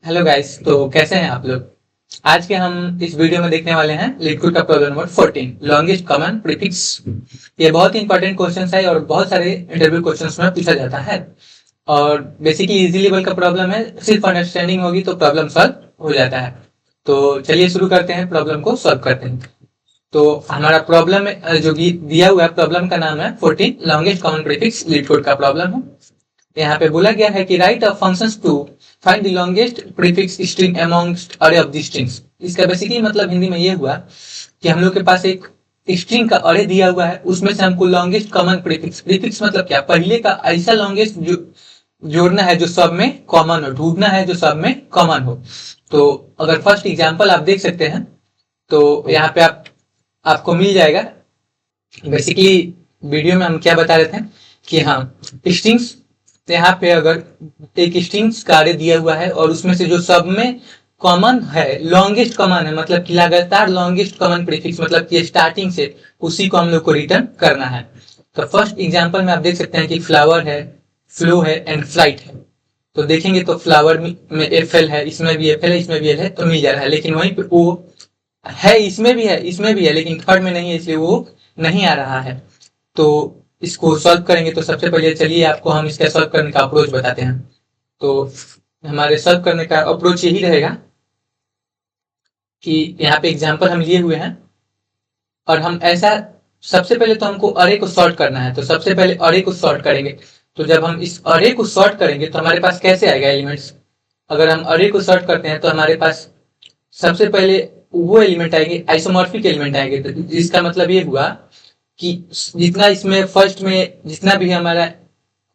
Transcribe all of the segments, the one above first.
Hello guys. तो कैसे हैं आप लोग। आज के हम इस वीडियो में देखने वाले हैं लिक्विड का problem number 14 longest common prefix. ये बहुत ही इंपॉर्टेंट क्वेश्चन है और बहुत सारे इंटरव्यू क्वेश्चंस में पूछा जाता है और बेसिकली इजी लेवल का प्रॉब्लम है। सिर्फ अंडरस्टैंडिंग होगी तो प्रॉब्लम सॉल्व हो जाता है। तो चलिए शुरू करते हैं, प्रॉब्लम को सॉल्व करते हैं। तो हमारा प्रॉब्लम जो दिया हुआ है, प्रॉब्लम का नाम है 14 लॉन्गेस्ट कॉमन प्रीफिक्स लिक्विड का प्रॉब्लम है। यहाँ पे बोला गया है कि write a function to find the longest prefix string amongst array of the strings. इसका बेसिकली मतलब हिंदी में ये हुआ कि हम लोग के पास एक स्ट्रिंग का अरे दिया हुआ है, उसमें से हमको लॉन्गेस्ट कॉमन प्रीफिक्स, प्रीफिक्स मतलब क्या, पहले का ऐसा लॉन्गेस्ट जो जोड़ना है जो सब में कॉमन हो, ढूंढना है जो सब में कॉमन हो। तो अगर फर्स्ट एग्जांपल आप देख सकते हैं तो यहाँ पे आपको मिल जाएगा। बेसिकली वीडियो में हम क्या बता रहे थे कि हाँ, स्ट्रिंग्स, यहाँ पे अगर एक स्ट्रिंग्स कार्य दिया हुआ है और उसमें से जो सब में कॉमन है, लॉन्गेस्ट कॉमन है, मतलब कि लगातार लॉन्गेस्ट कॉमन प्रीफिक्स, मतलब कि स्टार्टिंग से उसी को हम लोग को रिटर्न करना है। तो फर्स्ट एग्जांपल में आप देख सकते हैं कि फ्लावर है, फ्लो है एंड फ्लाइट है। तो देखेंगे तो फ्लावर में एफ एल है, इसमें भी एफ एल है, इसमें भी एल है, तो मिल जा रहा है। लेकिन वहीं पे वो है, इसमें भी है, इसमें भी है, लेकिन थर्ड में नहीं है, इसलिए वो नहीं आ रहा है। तो इसको सॉल्व करेंगे तो सबसे पहले चलिए आपको हम इसका सॉल्व करने का अप्रोच बताते हैं। तो हमारे सॉल्व करने का अप्रोच यही रहेगा कि यहाँ पे एग्जांपल हम लिए हुए हैं और हम ऐसा, सबसे पहले तो हमको अरे को सॉर्ट करना है। तो सबसे पहले अरे को सॉर्ट करेंगे। तो जब हम इस अरे को सॉर्ट करेंगे तो हमारे पास कैसे आएगा एलिमेंट्स। अगर हम अरे को सॉर्ट करते हैं तो हमारे पास सबसे पहले वो एलिमेंट आएंगे, आइसोमॉर्फिक एलिमेंट आएंगे। तो जिसका मतलब ये हुआ कि जितना इसमें फर्स्ट में जितना भी हमारा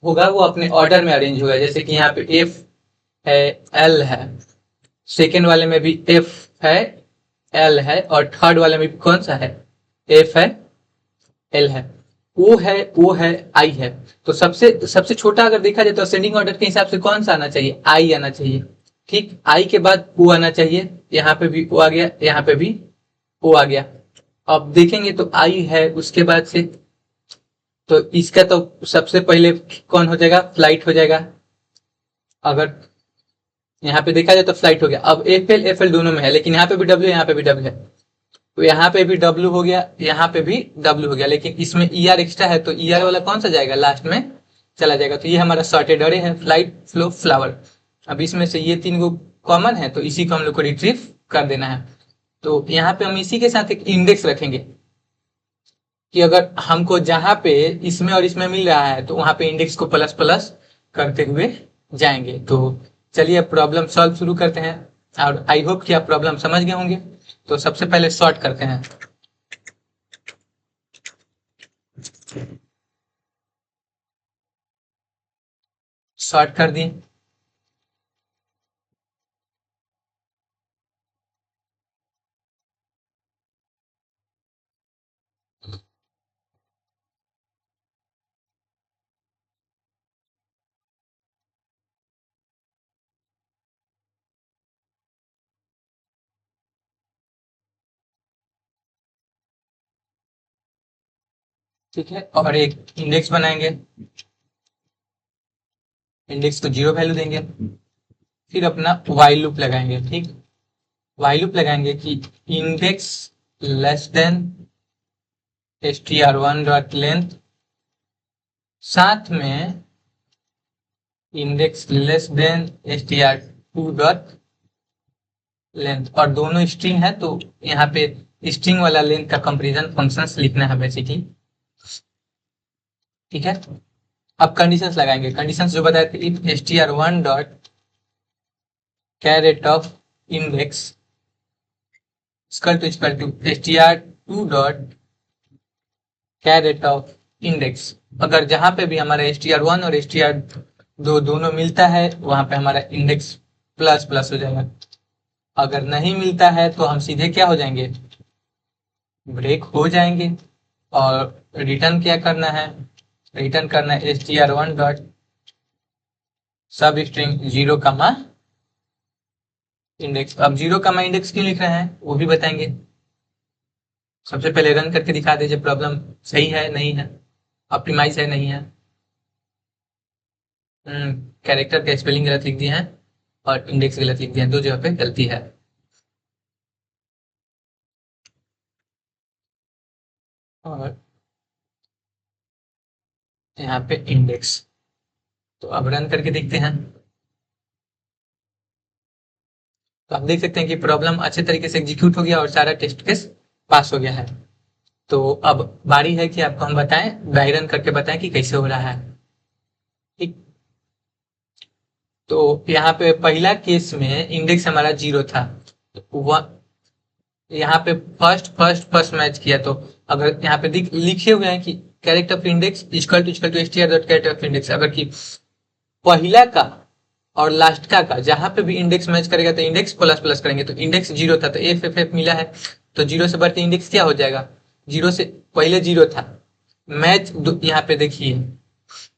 होगा वो अपने ऑर्डर में अरेंज होगा। जैसे कि यहाँ पे एफ है, एल है, सेकेंड वाले में भी एफ है, एल है, और थर्ड वाले में भी कौन सा है, एफ है, एल है, वो है आई है। तो सबसे सबसे छोटा अगर देखा जाए तो असेंडिंग ऑर्डर के हिसाब से कौन सा आना चाहिए, आई आना चाहिए। ठीक, आई के बाद ओ आना चाहिए। यहाँ पे भी ओ आ गया, यहाँ पे भी ओ आ गया। अब देखेंगे तो आई है, उसके बाद से तो इसका तो सबसे पहले कौन हो जाएगा, फ्लाइट हो जाएगा। अगर यहाँ पे देखा जाए तो फ्लाइट हो गया। अब एफ एल दोनों में है, लेकिन यहाँ पे भी डब्ल्यू, यहाँ पे भी डब्ल्यू है, तो यहाँ पे भी डब्ल्यू हो गया, यहाँ पे भी डब्ल्यू हो गया, लेकिन इसमें ई आर एक्स्ट्रा है, तो ई आर वाला कौन सा जाएगा, लास्ट में चला जाएगा। तो ये हमारा सॉर्टेड अरे है, फ्लाइट, फ्लो, फ्लावर। अब इसमें से ये तीन को कॉमन है, तो इसी को हम लोग को रिट्रीव कर देना है। तो यहाँ पे हम इसी के साथ एक इंडेक्स रखेंगे कि अगर हमको जहां पे इसमें और इसमें मिल रहा है तो वहां पे इंडेक्स को प्लस प्लस करते हुए जाएंगे। तो चलिए अब प्रॉब्लम सॉल्व शुरू करते हैं और आई होप कि आप प्रॉब्लम समझ गए होंगे। तो सबसे पहले सॉर्ट करते हैं। सॉर्ट कर दिए। ठीक है, और एक इंडेक्स बनाएंगे। इंडेक्स को जीरो वैल्यू देंगे, फिर अपना वाइल लूप लगाएंगे। ठीक, वाइल लूप लगाएंगे कि index less than str1 dot length, साथ में index less than str2 dot length, और दोनों स्ट्रिंग है तो यहाँ पे स्ट्रिंग वाला लेंथ का कंपैरिजन फंक्शंस लिखना है बेसिकली। ठीक है, अब कंडीशंस लगाएंगे। कंडीशंस जो बताए थे, if str1 dot charAt of index equal to str2 dot charAt of index. अगर जहां पे भी हमारा str1 और str2 दोनों मिलता है वहां पे हमारा इंडेक्स प्लस प्लस हो जाएगा। अगर नहीं मिलता है तो हम सीधे क्या हो जाएंगे, ब्रेक हो जाएंगे। और रिटर्न क्या करना है, रिटर्न करना है str1 डॉट सब स्ट्रिंग जीरो कमा इंडेक्स। अब जीरो कमा इंडेक्स क्यों लिख रहे हैं वो भी बताएंगे। सबसे पहले रन करके दिखा दीजिए प्रॉब्लम सही है नहीं है, ऑप्टिमाइज है नहीं है। कैरेक्टर का स्पेलिंग गलत लिख दिए हैं। और इंडेक्स गलत लिख दिया, दो जगह पे गलती है। और यहाँ पे इंडेक्स, तो अब रन करके देखते हैं। तो आप देख सकते हैं कि प्रॉब्लम अच्छे तरीके से एग्जीक्यूट हो गया और सारा टेस्ट केस पास हो गया है। तो अब बारी है कि आपको हम बताएं, ड्राई रन करके बताएं कि कैसे हो रहा है। ठीक, तो यहाँ पे पहला केस में इंडेक्स हमारा 0 था, तो यहाँ पे फर्स्ट मैच किया, तो अगर यहाँ पे लिखे हुए हैं कि character of index equal to STR dot character of index, अगर कि पहला का और लास्ट का जहां पे भी इंडेक्स मैच करेगा तो इंडेक्स प्लस प्लस करेंगे। तो इंडेक्स 0 था तो एफ मिला है, तो 0 से बढ़ के इंडेक्स क्या हो जाएगा, 0 से पहले 0 था। मैच यहाँ पे देखिए,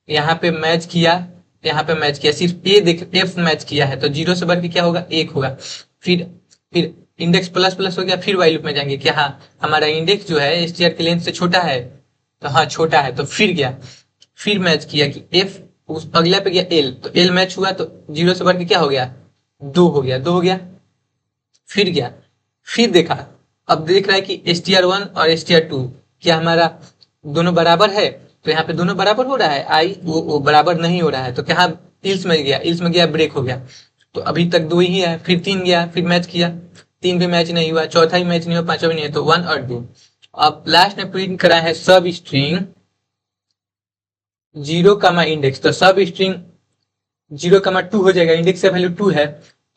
यहाँ पे मैच किया, यहाँ पे मैच किया, सिर्फ ए देख एफ मैच किया है, तो 0 से बढ़ के क्या होगा, 1 होगा। फिर इंडेक्स प्लस प्लस हो गया, फिर वाइल लूप में जाएंगे कि हाँ हमारा इंडेक्स जो है एसटीआर के लेंथ से छोटा है, तो हाँ छोटा है, तो फिर गया, फिर मैच किया कि एफ उस अगला पे गया एल, तो एल मैच हुआ, तो 0 से बढ़ के क्या हो गया, 2 हो गया, 2 हो गया। फिर गया, फिर देखा, अब देख रहा है कि STR1 और STR2 क्या हमारा दोनों बराबर है, तो यहाँ पे दोनों बराबर हो रहा है, आई वो बराबर नहीं हो रहा है, तो क्या इल्स में गया, इल्स में गया ब्रेक हो गया, तो अभी तक 2 ही है। फिर 3 गया, फिर मैच किया, 3 भी मैच नहीं हुआ, चौथा भी मैच नहीं हुआ, पांचवा भी नहीं है, तो 1 और 2। अब लास्ट में प्रिंट करा है सब स्ट्रिंग 0 कमा इंडेक्स, तो सब स्ट्रिंग 0,2 हो जाएगा, इंडेक्स का वैल्यू 2 है।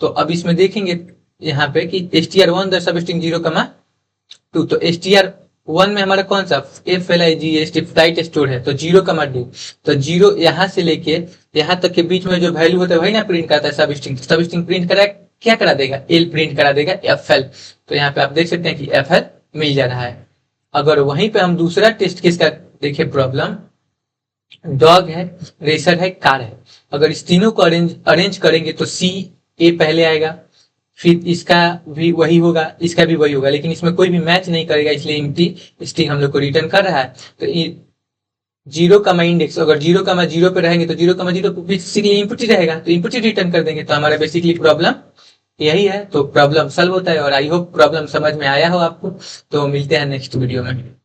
तो अब इसमें देखेंगे यहाँ पे कि STR1 द सब स्ट्रिंग 0,2, तो STR1 में हमारा कौन सा FLIGST फ्लाइट स्टोर है, तो 0,2, तो 0 यहाँ से लेके यहाँ तक के बीच में जो वैल्यू होता है वही ना प्रिंट करता है सब स्ट्रिंग प्रिंट करा, क्या करा देगा, एल प्रिंट करा देगा, FL। तो यहाँ पे आप देख सकते हैं कि FL मिल जा रहा है। अगर वहीं पे हम दूसरा टेस्ट केस का देखें, प्रॉब्लम डॉग है, रेसर है, कार है, अगर इस तीनों को अरेंज करेंगे तो सी ए पहले आएगा, फिर इसका भी वही होगा, इसका भी वही होगा, लेकिन इसमें कोई भी मैच नहीं करेगा, इसलिए एम्प्टी स्ट्रिंग हम लोग को रिटर्न कर रहा है। तो 0, इंडेक्स अगर 0,0 पे रहेंगे तो 0,0 बेसिकली इनपुट ही रहेगा, तो इनपुट ही रिटर्न कर देंगे। तो हमारा बेसिकली प्रॉब्लम यही है, तो प्रॉब्लम सॉल्व होता है। और आई होप प्रॉब्लम समझ में आया हो आपको। तो मिलते हैं नेक्स्ट वीडियो में।